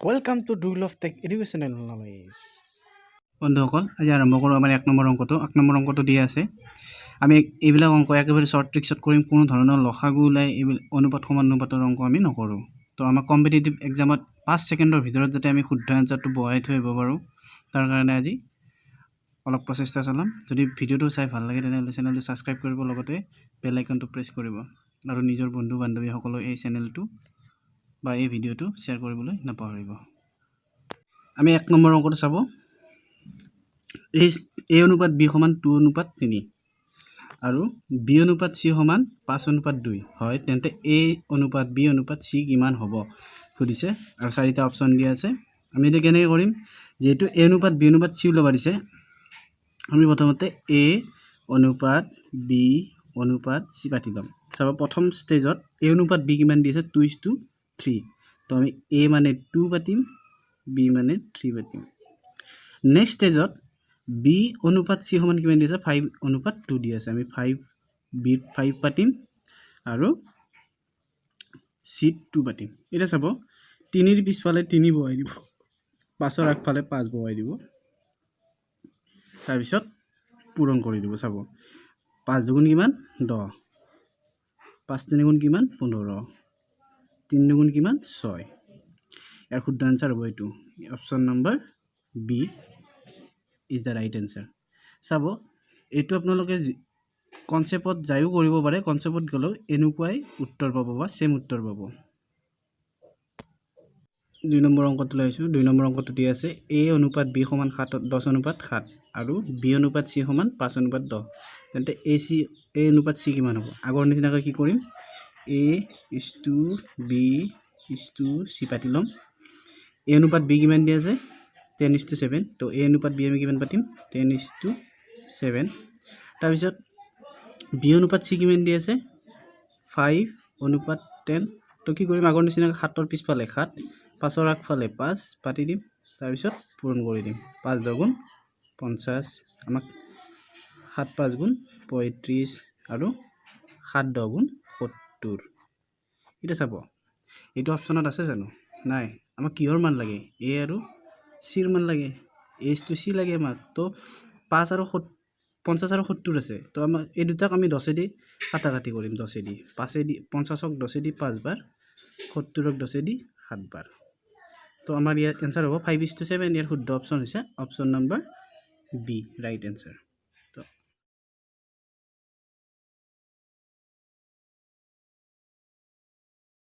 Welcome to Duel of Tech Educational Knowledge. বন্ধুসকল আজি আৰম্ভ কৰোঁ আমাৰ 1 নম্বৰ অংকটো 8 নম্বৰ অংকটো দিয়া আছে আমি এইবিলাক অংক একেবাৰে শৰ্ট ট্ৰিক্সত কৰিম কোনো ধৰণৰ লসাগু ওলাই এইবিলাক অনুপাত সমানুপাতৰ অংক আমি নকৰোঁ তো আমাৰ কম্পিটিটিভ এক্সামত 5 ছেকেণ্ডৰ ভিতৰত যাতে আমি শুদ্ধ আনসাৰটো বহাই থৈ আহিব পাৰোঁ তাৰ কাৰণে আজি অলপ প্ৰচেষ্টা চলাম যদি ভিডিঅ'টো চাই ভাল লাগে তেনেহ'লে চেনেলটো সাবস্ক্ৰাইব কৰিব লগতে বেল আইকনটো প্ৰেছ কৰিব আৰু নিজৰ বন্ধু বান্ধৱীসকলক এই চেনেলটো বা এই ভিডিঅ'টো শ্বেয়াৰ কৰিবলৈ নাপাহৰিব আমি 1 নম্বৰ অংকটো চাব a অনুপাত b সমান 2 অনুপাত 3 আৰু b অনুপাত c সমান 5 অনুপাত 2 হয় তেন্তে a অনুপাত b অনুপাত c কিমান হ'ব সুধিছে আৰু চাৰিটা অপচন দিয়া আছে আমি এটা কেনেকৈ কৰিম যেহেতু a অনুপাত b অনুপাত c ওলাব দিছে আমি প্ৰথমতে a অনুপাত b অনুপাত c পাতি ল'ম চাব প্ৰথম ষ্টেজত a অনুপাত b কিমান দিছে 2:3 তো আমি a মানে 2 পাতিম b মানে 3 পাতিম নেক্সট ষ্টেজত b অনুপাত c সমান কিমান দিছে 5 অনুপাত 2 দি আছে আমি 5 b 5 পাতিম আৰু c 2 পাতিম এটা চাব 3 ৰ পিছফালে 3 বহাই দিব 5 ৰ আগফালে 5 বহাই দিব তাৰ পিছত পূৰণ কৰি দিব চাব 5 দুগুণ কিমান 10 5 3 গুণ কিমান 15 3 দুগুণ কিমান 6 ইয়াৰ শুদ্ধ আনসাৰ হ'ব এইটো option number b is the right answer চাব এইটো আপোনালোকে কনসেপ্টত যায়ও কৰিব পাৰে কনসেপ্টত গলো এনেকুৱাই উত্তৰ পাব বা সেম উত্তৰ পাব 2 নম্বৰ অংকটো লৈছো 2 নম্বৰ অংকটো দি আছে a অনুপাত b সমান 10 অনুপাত 7 আৰু b অনুপাত c সমান 5 অনুপাত 10 তেন্তে a অনুপাত c কিমান হ'ব আগৰ নিচিনাকৈ কি কৰিম a b c পাতি লম a অনুপাত b কিমান দি আছে 10:7 তো a অনুপাত b আমি কিমান পাতিম 10:7 তাৰ পিছত b অনুপাত c কিমান দি আছে 5 অনুপাত 10 তো কি কৰিম আগৰ নিচিনা 7 ৰ পিছফালে 7 5 ৰ আগফালে 5 পাতি দিম তাৰ পিছত পূৰণ কৰি দিম 5 10 গুণ 50 আমাক 7 5 গুণ 35 আৰু 7 10 গুণ 70 এটা চাব এইটো অপচনত আছে জানো নাই আমাক কিহৰ মান লাগে a আৰু c ৰ মান লাগে h to c লাগে আমাক তো 5 আৰু 50 আৰু 70 আছে তো আমাক এই দুটাক আমি 10 দি কাটাকাটি কৰিম 10 দি 5 দি 50ক 10 দি 5 বাৰ 70ক 10 দি 7 বাৰ তো আমাৰ ইয়াৰ आंसर হ'ব 5:7 ইয়াৰ শুদ্ধ অপচন হৈছে option number B right answer